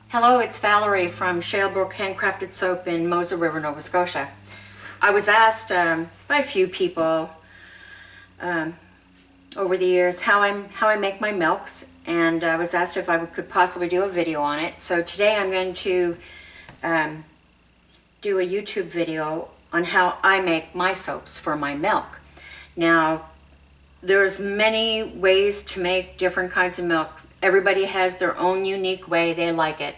Hello, it's Valerie from Shalebrook Handcrafted Soap in Mosher River, Nova Scotia. I was asked by a few people over the years how I make my milks, and I was asked if I could possibly do a video on it. So today I'm going to do a YouTube video on how I make my soaps for my milk. Now, there's many ways to make different kinds of milk. Everybody has their own unique way they like it.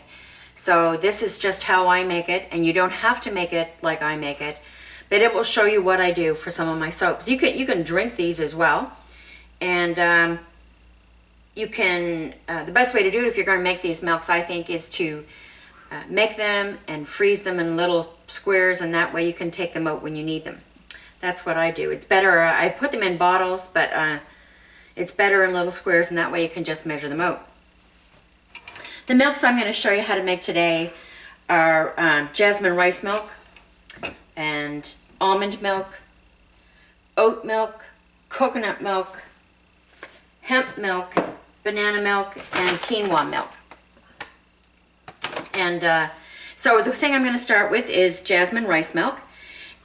So this is just how I make it, and you don't have to make it like I make it, but it will show you what I do for some of my soaps. You can drink these as well, and you can, the best way to do it if you're going to make these milks, I think, is to make them and freeze them in little squares, and that way you can take them out when you need them. That's what I do. It's better, I put them in bottles, but it's better in little squares, and that way you can just measure them out. The milks I'm going to show you how to make today are jasmine rice milk and almond milk, oat milk, coconut milk, hemp milk, banana milk, and quinoa milk. And so the thing I'm going to start with is jasmine rice milk.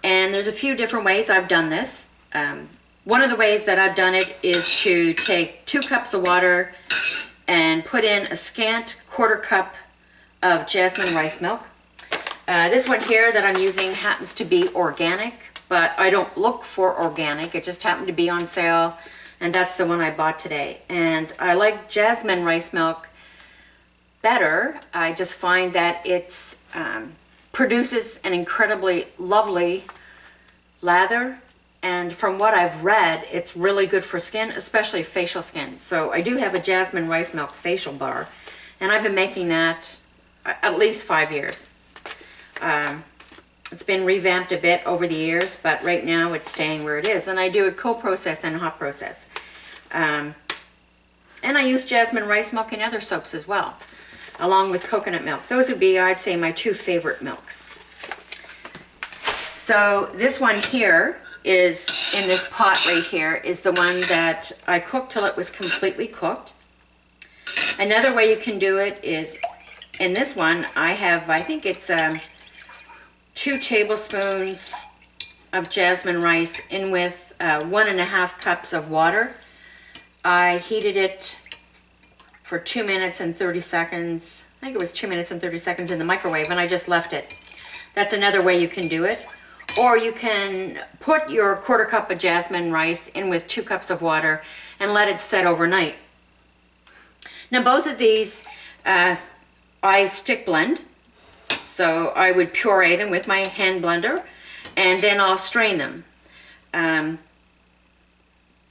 And there's a few different ways I've done this. One of the ways that I've done it is to take 2 cups of water and put in a scant 1/4 cup of jasmine rice milk. This one here that I'm using happens to be organic, but I don't look for organic. It just happened to be on sale, and that's the one I bought today. And I like jasmine rice milk better. I just find that it's produces an incredibly lovely lather, and from what I've read, it's really good for skin, especially facial skin. So I do have a jasmine rice milk facial bar, and I've been making that at least 5 years. It's been revamped a bit over the years, but right now it's staying where it is. And I do a cold process and a hot process. And I use jasmine rice milk in other soaps as well, along with coconut milk. Those would be, I'd say, my 2 favorite milks. So this one here is, in this pot right here, is the one that I cooked till it was completely cooked. Another way you can do it is, in this one, I have, I think it's 2 tablespoons of jasmine rice in with 1.5 cups of water. I heated it for 2 minutes and 30 seconds. I think it was 2 minutes and 30 seconds in the microwave, and I just left it. That's another way you can do it. Or you can put your 1/4 cup of jasmine rice in with 2 cups of water and let it set overnight. Now both of these I stick blend. So I would puree them with my hand blender, and then I'll strain them.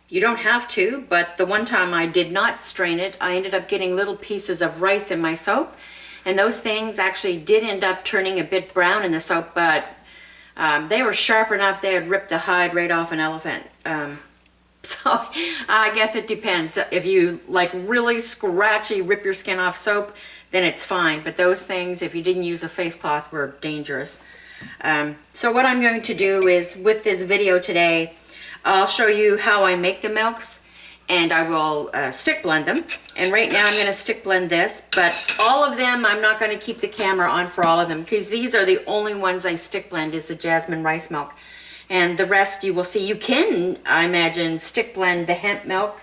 You don't have to, but the one time I did not strain it, I ended up getting little pieces of rice in my soap, and those things actually did end up turning a bit brown in the soap, but they were sharp enough they would rip the hide right off an elephant. So I guess it depends. If you like really scratchy, rip your skin off soap, then it's fine. But those things, if you didn't use a face cloth, were dangerous. So what I'm going to do is, with this video today, I'll show you how I make the milks, and I will stick blend them. And right now I'm going to stick blend this, but all of them, I'm not going to keep the camera on for all of them, because these are the only ones I stick blend, is the jasmine rice milk. And the rest you will see. You can, I imagine, stick blend the hemp milk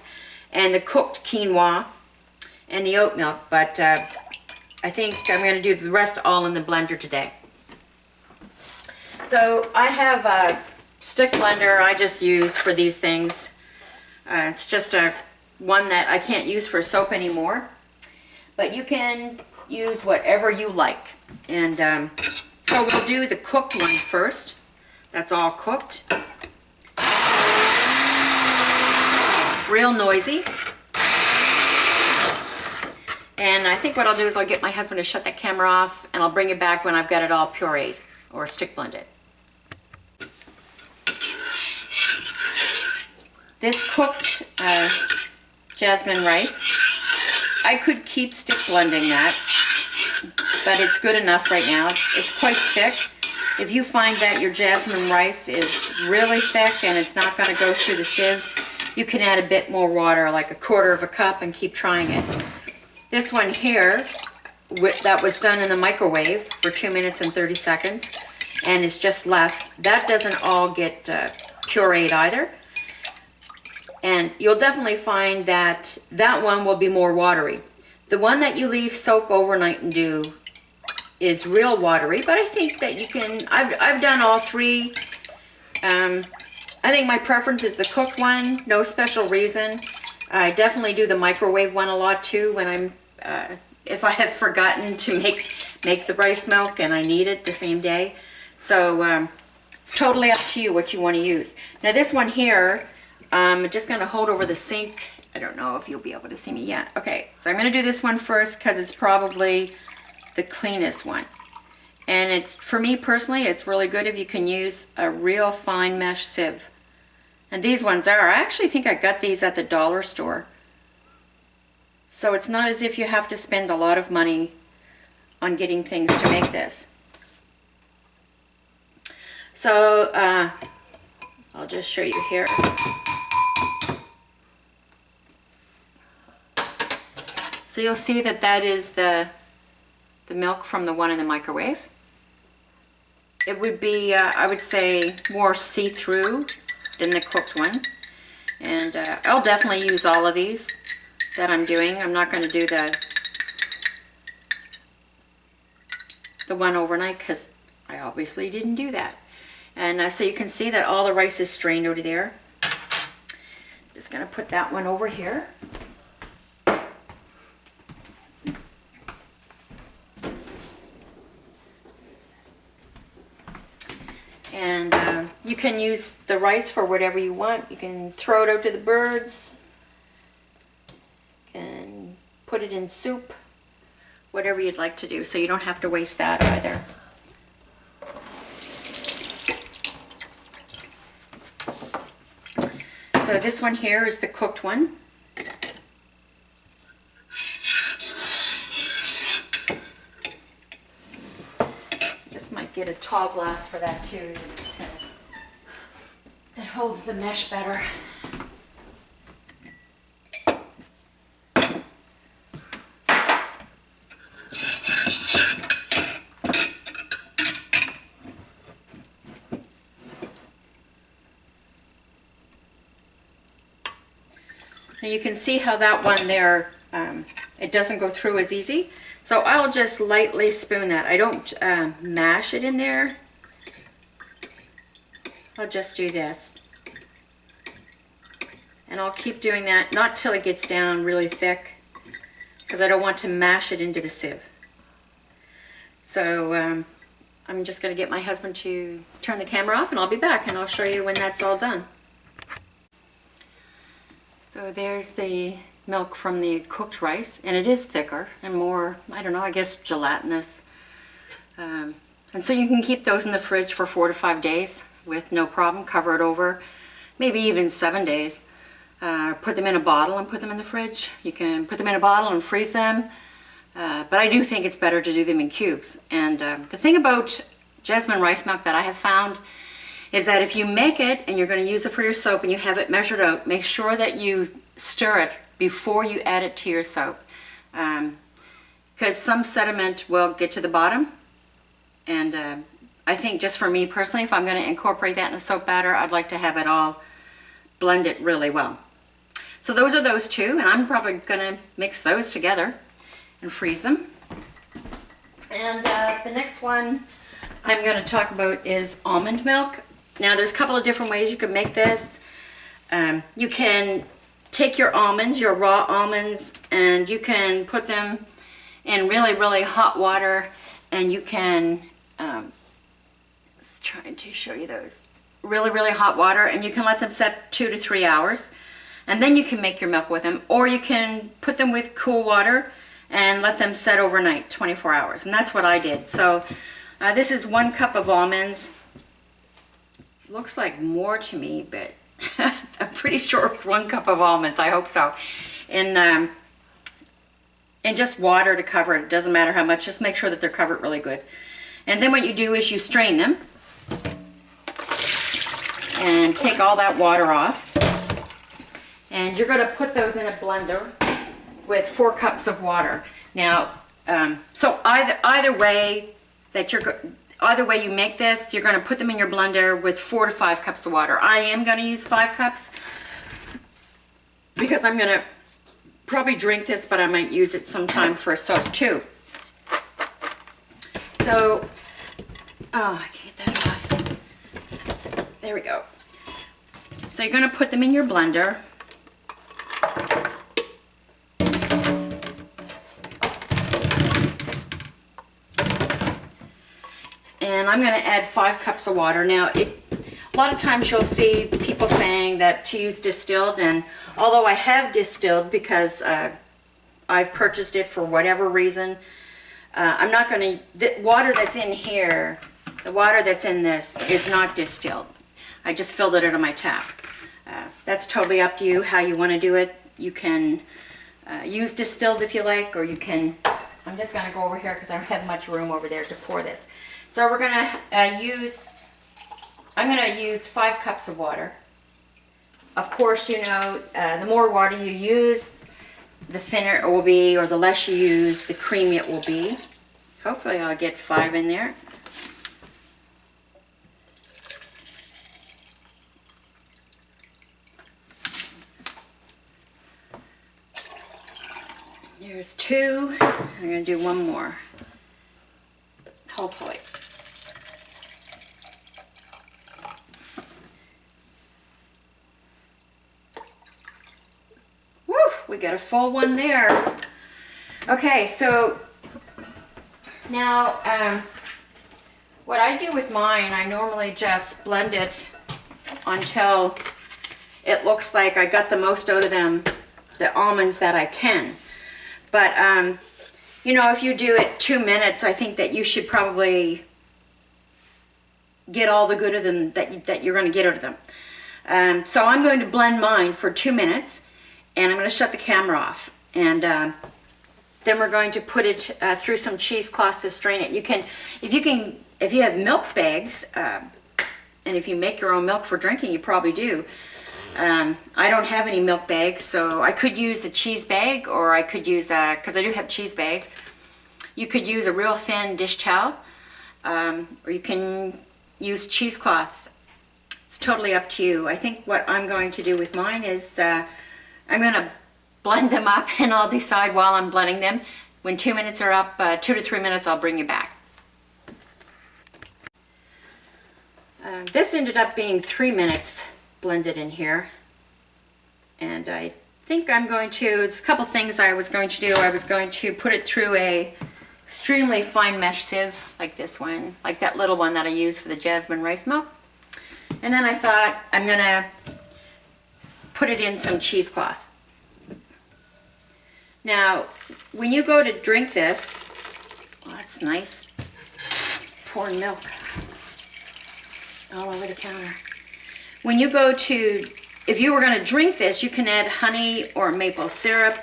and the cooked quinoa and the oat milk, but I think I'm going to do the rest all in the blender today. So I have a stick blender I just use for these things. It's just one that I can't use for soap anymore, but you can use whatever you like. And so we'll do the cooked one first. That's all cooked. Real noisy. And I think what I'll do is I'll get my husband to shut that camera off, and I'll bring it back when I've got it all pureed or stick blended. This cooked jasmine rice, I could keep stick blending that, but it's good enough right now. It's quite thick. If you find that your jasmine rice is really thick and it's not going to go through the sieve, you can add a bit more water, like 1/4 cup, and keep trying it. This one here that was done in the microwave for 2 minutes and 30 seconds and is just left, that doesn't all get pureed either. And you'll definitely find that that one will be more watery. The one that you leave soak overnight and do is real watery, but I think that you can, I've done all three. I think my preference is the cooked one, no special reason. I definitely do the microwave one a lot too when I'm, if I have forgotten to make the rice milk and I need it the same day. So it's totally up to you what you want to use. Now this one here, I'm just going to hold over the sink. I don't know if you'll be able to see me yet. Okay, so I'm going to do this one first because it's probably the cleanest one. And it's, for me personally, it's really good if you can use a real fine mesh sieve. And these ones are, I actually think I got these at the dollar store. So it's not as if you have to spend a lot of money on getting things to make this. So I'll just show you here. So you'll see that that is the milk from the one in the microwave. It would be, I would say, more see-through than the cooked one. And I'll definitely use all of these that I'm doing. I'm not going to do the one overnight because I obviously didn't do that. And so you can see that all the rice is strained over there. Just going to put that one over here. And you can use the rice for whatever you want. You can throw it out to the birds. You can put it in soup. Whatever you'd like to do. So you don't have to waste that either. So this one here is the cooked one. Might get a tall glass for that too. It holds the mesh better. Now you can see how that one there, it doesn't go through as easy. So I'll just lightly spoon that. I don't mash it in there. I'll just do this. And I'll keep doing that, not till it gets down really thick, because I don't want to mash it into the sieve. So I'm just going to get my husband to turn the camera off, and I'll be back, and I'll show you when that's all done. So there's the milk from the cooked rice, and it is thicker and more, I don't know, I guess gelatinous. And so you can keep those in the fridge for 4 to 5 days with no problem. Cover it over, maybe even 7 days. Put them in a bottle and put them in the fridge. You can put them in a bottle and freeze them. But I do think it's better to do them in cubes. And the thing about jasmine rice milk that I have found is that if you make it and you're going to use it for your soap and you have it measured out, make sure that you stir it before you add it to your soap, because some sediment will get to the bottom. And I think just for me personally, if I'm going to incorporate that in a soap batter, I'd like to have it all blended really well. So those are those two, and I'm probably going to mix those together and freeze them. And the next one I'm going to talk about is almond milk. Now there's a couple of different ways you can make this. You can take your almonds, your raw almonds, and you can put them in really, really hot water, and you can, trying to show you those, really, really hot water, and you can let them set 2 to 3 hours, and then you can make your milk with them, or you can put them with cool water and let them set overnight, 24 hours, and that's what I did. So this is 1 cup of almonds. Looks like more to me, but I'm pretty sure it's 1 cup of almonds. I hope so. And just water to cover it. It doesn't matter how much. Just make sure that they're covered really good. And then what you do is you strain them and take all that water off. And you're going to put those in a blender with 4 cups of water. Now, So either way you make this, you're going to put them in your blender with 4 to 5 cups of water. I am going to use 5 cups because I'm going to probably drink this, but I might use it sometime for a soap too. So, oh, I can't get that off. There we go. So you're going to put them in your blender. And I'm going to add 5 cups of water. Now, a lot of times you'll see people saying that to use distilled, and although I have distilled because I've purchased it for whatever reason, I'm not going to, the water that's in here, the water that's in this is not distilled. I just filled it out of my tap. That's totally up to you how you want to do it. You can use distilled if you like, or you can, I'm just going to go over here because I don't have much room over there to pour this. So we're going to I'm going to use 5 cups of water. Of course, you know, the more water you use, the thinner it will be, or the less you use, the creamier it will be. Hopefully I'll get 5 in there. There's 2. I'm going to do 1 more. Hopefully. Woo! We got a full one there. Okay, so now what I do with mine, I normally just blend it until it looks like I got the most out of them, the almonds that I can. But you know, if you do it 2 minutes, I think that you should probably get all the good of them that you're going to get out of them. So I'm going to blend mine for 2 minutes, and I'm going to shut the camera off. And then we're going to put it through some cheesecloth to strain it. You can, if you have milk bags, and if you make your own milk for drinking, you probably do. I don't have any milk bags, so I could use a cheese bag, or I could use, because I do have cheese bags, you could use a real thin dish towel, or you can use cheesecloth. It's totally up to you. I think what I'm going to do with mine is I'm going to blend them up, and I'll decide while I'm blending them. When 2 minutes are up, 2 to 3 minutes, I'll bring you back. This ended up being 3 minutes blended in here, and I think I'm going to, there's a couple things I was going to do. I was going to put it through a extremely fine mesh sieve, like this one, like that little one that I use for the jasmine rice milk. And then I thought I'm gonna put it in some cheesecloth. Now, when you go to drink this, oh, that's nice, pouring milk all over the counter. When you go to, if you were going to drink this, you can add honey or maple syrup.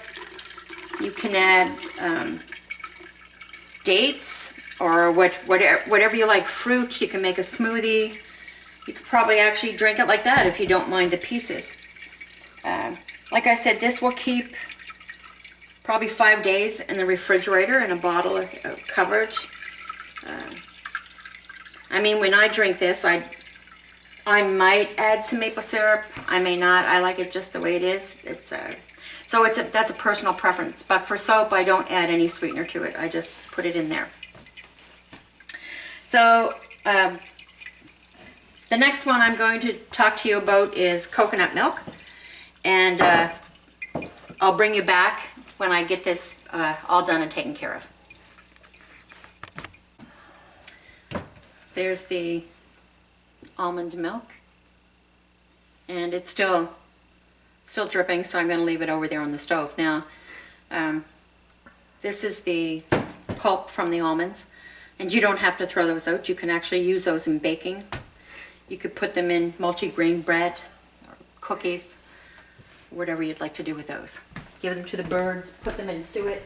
You can add dates or whatever you like, fruit. You can make a smoothie. You could probably actually drink it like that if you don't mind the pieces. Like I said, this will keep probably 5 days in the refrigerator in a bottle covered. I mean, when I drink this, I might add some maple syrup. I may not. I like it just the way it is. That's a personal preference. But for soap, I don't add any sweetener to it. I just put it in there. So the next one I'm going to talk to you about is coconut milk, and I'll bring you back when I get this all done and taken care of. There's the almond milk, and it's still dripping, so I'm going to leave it over there on the stove. Now this is the pulp from the almonds, and you don't have to throw those out. You can actually use those in baking. You could put them in multi-grain bread or cookies, whatever you'd like to do with those. Give them to the birds, put them in suet,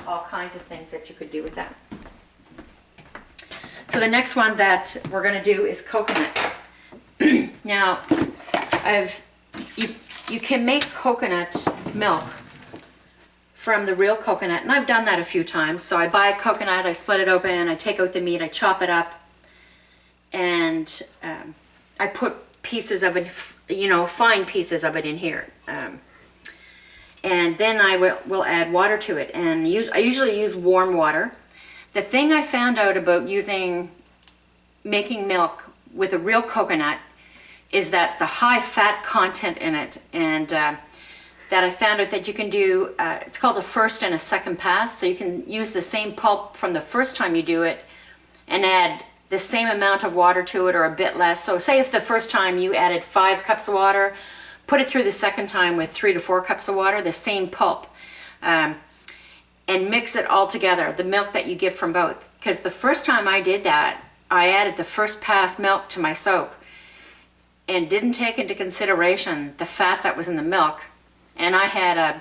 all kinds of things that you could do with that. So the next one that we're going to do is coconut. Now, you can make coconut milk from the real coconut, and I've done that a few times. So I buy a coconut, I split it open, I take out the meat, I chop it up, and I put pieces of it, you know, fine pieces of it in here. And then I will add water to it, and I usually use warm water. The thing I found out about making milk with a real coconut is that the high fat content in it, and that I found out that you can do, it's called a first and a second pass, so you can use the same pulp from the first time you do it and add the same amount of water to it or a bit less. So say if the first time you added 5 cups of water, put it through the second time with 3 to 4 cups of water, the same pulp, and mix it all together, the milk that you get from both. Because the first time I did that, I added the first pass milk to my soap and didn't take into consideration the fat that was in the milk, and I had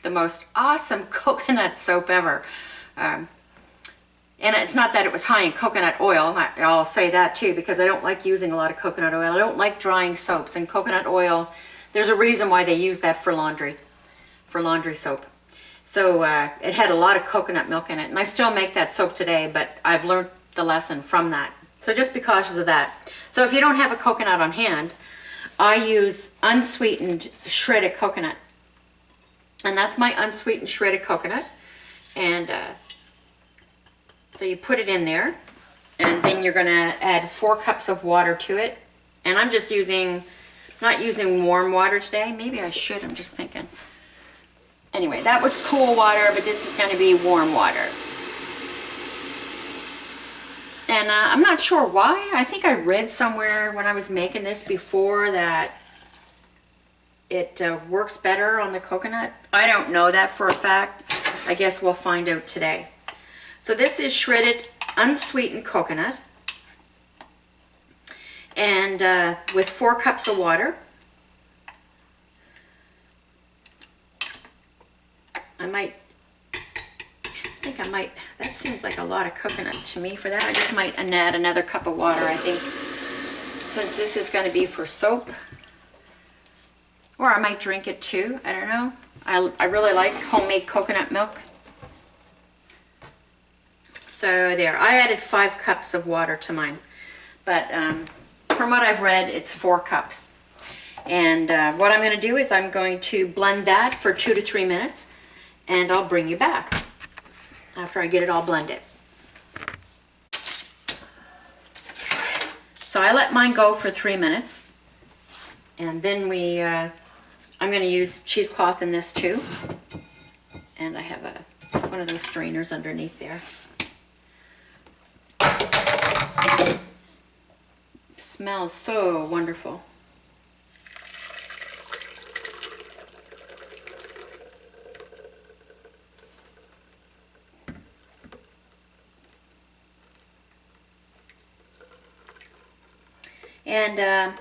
the most awesome coconut soap ever. And it's not that it was high in coconut oil, I'll say that too, because I don't like using a lot of coconut oil. I don't like drying soaps, and coconut oil, there's a reason why they use that for laundry soap. So it had a lot of coconut milk in it, and I still make that soap today, but I've learned the lesson from that. So just be cautious of that. So if you don't have a coconut on hand, I use unsweetened shredded coconut. And that's my unsweetened shredded coconut. And so you put it in there, and then you're gonna add 4 cups of water to it. And I'm just not using warm water today. Maybe I should, I'm just thinking. Anyway, that was cool water, but this is gonna be warm water. And I'm not sure why. I think I read somewhere when I was making this before that it works better on the coconut. I don't know that for a fact. I guess we'll find out today. So this is shredded unsweetened coconut, and with 4 cups of water. That seems like a lot of coconut to me for that. I just might add another cup of water, I think, since this is going to be for soap. Or I might drink it too, I don't know. I really like homemade coconut milk. So there, I added 5 cups of water to mine. But from what I've read, it's 4 cups. And what I'm going to do is I'm going to blend that for 2 to 3 minutes, and I'll bring you back after I get it all blended. So I let mine go for 3 minutes, and then I'm going to use cheesecloth in this too, and I have one of those strainers underneath there. Smells so wonderful. And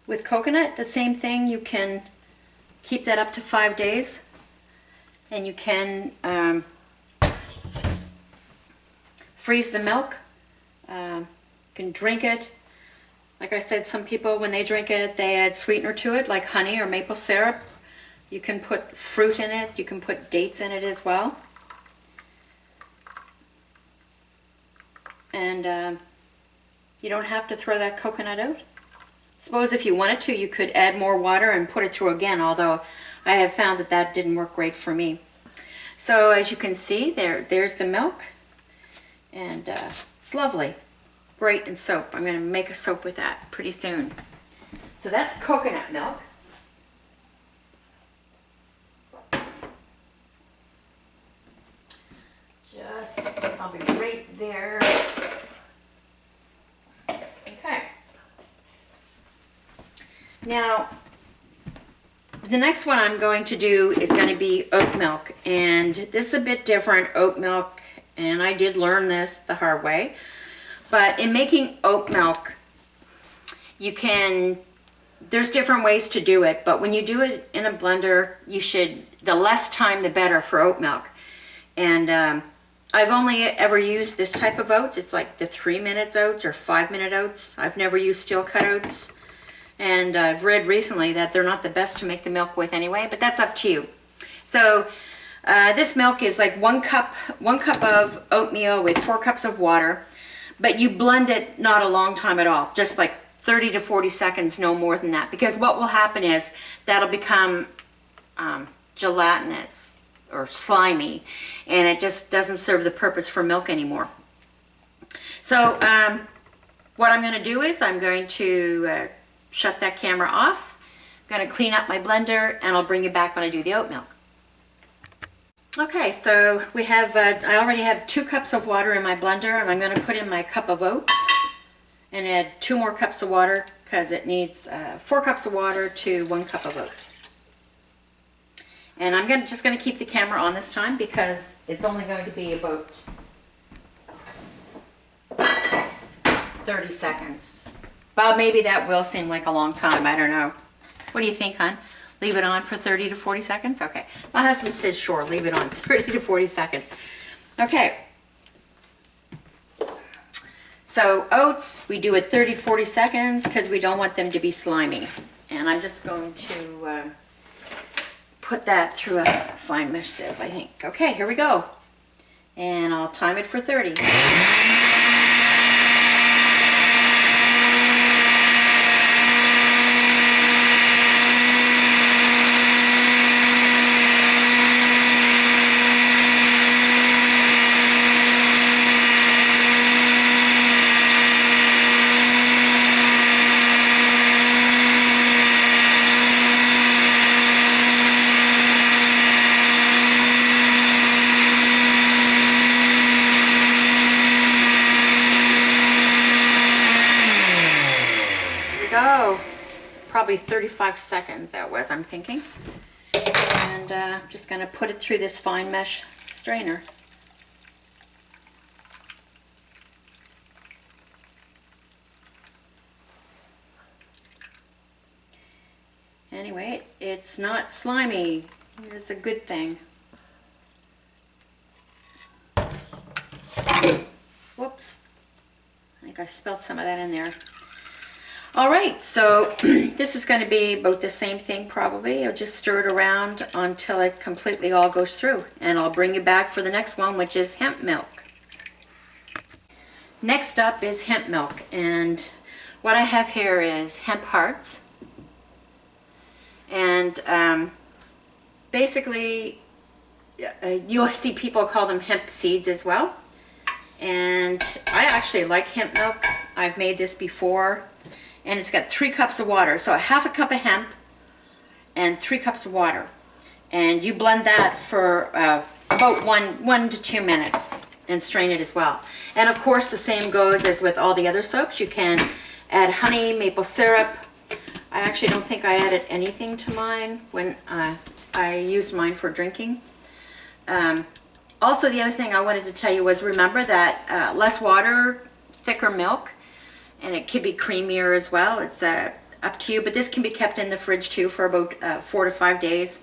with coconut, the same thing. You can keep that up to 5 days, and you can freeze the milk. You can drink it. Like I said, some people, when they drink it, they add sweetener to it, like honey or maple syrup. You can put fruit in it. You can put dates in it as well. And you don't have to throw that coconut out. Suppose if you wanted to, you could add more water and put it through again, although I have found that that didn't work great for me. So as you can see, there's the milk, and it's lovely. Great in soap. I'm going to make a soap with that pretty soon. So that's coconut milk. I'll be right there. Okay. Now, the next one I'm going to do is going to be oat milk, and this is a bit different, oat milk, and I did learn this the hard way. But in making oat milk, there's different ways to do it, but when you do it in a blender, the less time the better for oat milk. And I've only ever used this type of oats. It's like the 3-minute oats or 5-minute oats. I've never used steel cut oats. And I've read recently that they're not the best to make the milk with anyway, but that's up to you. So this milk is like one cup of oatmeal with 4 cups of water, but you blend it not a long time at all, just like 30 to 40 seconds, no more than that, because what will happen is that'll become gelatinous or slimy, and it just doesn't serve the purpose for milk anymore. So what I'm going to do is I'm going to shut that camera off. I'm going to clean up my blender, and I'll bring you back when I do the oat milk. Okay, so we have, I already have 2 cups of water in my blender, and I'm going to put in my cup of oats and add 2 more cups of water because it needs 4 cups of water to 1 cup of oats. And I'm just going to keep the camera on this time because it's only going to be about 30 seconds. Well, maybe that will seem like a long time. I don't know. What do you think, hon? Leave it on for 30 to 40 seconds? Okay. My husband says, sure, leave it on 30 to 40 seconds. Okay. So oats, we do it 30 to 40 seconds because we don't want them to be slimy. And I'm just going to put that through a fine mesh sieve, I think. Okay, here we go. And I'll time it for 30. Probably 35 seconds that was, I'm thinking. And I'm just going to put it through this fine mesh strainer. Anyway, it's not slimy. It's a good thing. Whoops. I think I spilled some of that in there. All right, so this is going to be about the same thing probably. I'll just stir it around until it completely all goes through. And I'll bring you back for the next one, which is hemp milk. Next up is hemp milk. And what I have here is hemp hearts. And basically, you'll see people call them hemp seeds as well. And I actually like hemp milk. I've made this before. And it's got 3 cups of water. So 1/2 cup of hemp and 3 cups of water. And you blend that for about 1 to 2 minutes and strain it as well. And of course the same goes as with all the other soaps. You can add honey, maple syrup. I actually don't think I added anything to mine when I used mine for drinking. Also, the other thing I wanted to tell you was remember that less water, thicker milk. And it could be creamier as well. It's up to you, but this can be kept in the fridge too for about 4 to 5 days.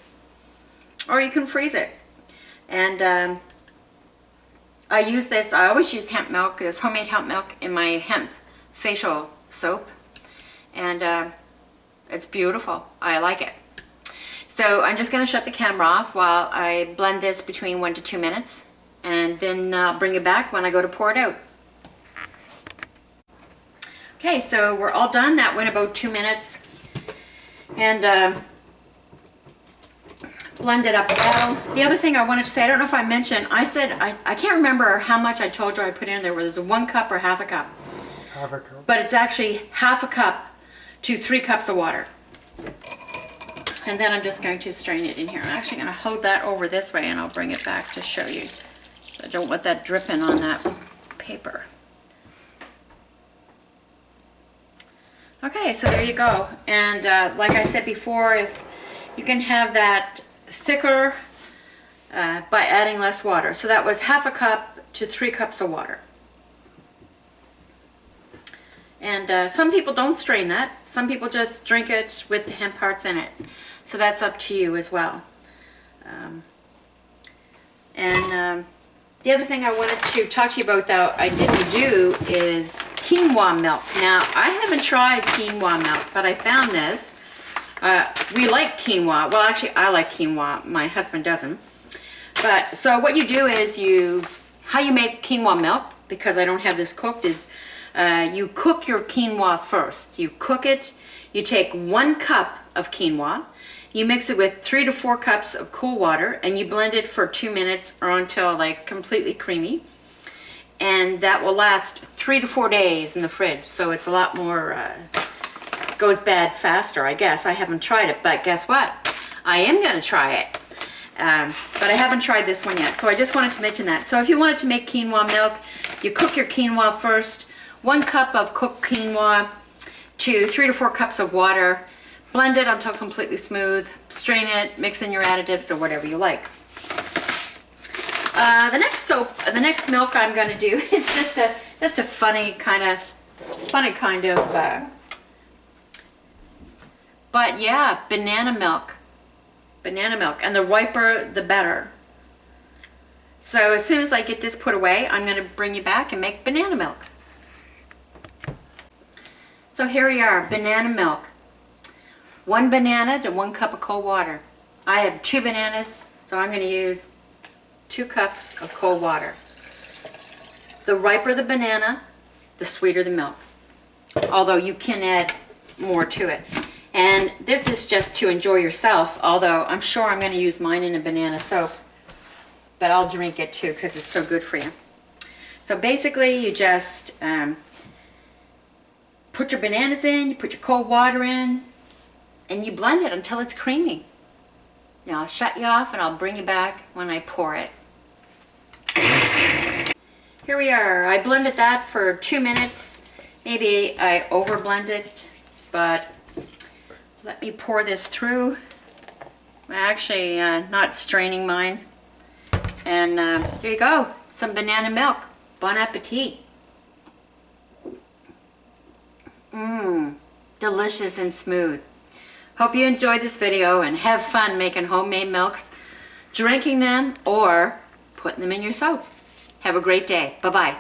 Or you can freeze it. And I use this, I always use hemp milk, this homemade hemp milk in my hemp facial soap. And it's beautiful. I like it. So I'm just going to shut the camera off while I blend this between 1 to 2 minutes. And then I'll bring it back when I go to pour it out. Okay, so we're all done. That went about 2 minutes. And blend it up well. The other thing I wanted to say, I don't know if I mentioned, I said, I can't remember how much I told you I put in there, whether it was 1 cup or 1/2 cup. 1/2 cup. But it's actually 1/2 cup to 3 cups of water. And then I'm just going to strain it in here. I'm actually going to hold that over this way and I'll bring it back to show you. I don't want that dripping on that paper. Okay, so there you go. And like I said before, if you can have that thicker by adding less water. So that was 1/2 cup to 3 cups of water. And some people don't strain that. Some people just drink it with the hemp hearts in it. So that's up to you as well. The other thing I wanted to talk to you about that I didn't do is quinoa milk. Now, I haven't tried quinoa milk, but I found this We like quinoa. Well, actually, I like quinoa. My husband doesn't. But so what you do is how you make quinoa milk, because I don't have this cooked, is you cook your quinoa first. You cook it. You take 1 cup of quinoa. You mix it with 3 to 4 cups of cool water, and you blend it for 2 minutes or until like completely creamy. And that will last 3 to 4 days in the fridge. So it's a lot more, goes bad faster, I guess. I haven't tried it, but guess what? I am going to try it. But I haven't tried this one yet. So I just wanted to mention that. So if you wanted to make quinoa milk, you cook your quinoa first. 1 cup of cooked quinoa to 3 to 4 cups of water. Blend it until completely smooth. Strain it, mix in your additives or whatever you like. The next milk I'm going to do is just a funny kind of, but yeah, banana milk. Banana milk, and the riper the better. So as soon as I get this put away, I'm going to bring you back and make banana milk. So here we are, banana milk. 1 banana to 1 cup of cold water. I have 2 bananas, so I'm going to use 2 cups of cold water. The riper the banana, the sweeter the milk. Although you can add more to it. And this is just to enjoy yourself, although I'm sure I'm going to use mine in a banana soap. But I'll drink it too because it's so good for you. So basically you just put your bananas in, you put your cold water in, and you blend it until it's creamy. Now I'll shut you off and I'll bring you back when I pour it. Here we are. I blended that for 2 minutes. Maybe I over blend it, but let me pour this through. I'm actually not straining mine. And there you go, some banana milk. Bon appetit. Mmm, delicious and smooth. Hope you enjoyed this video and have fun making homemade milks, drinking them, or putting them in your soap. Have a great day. Bye-bye.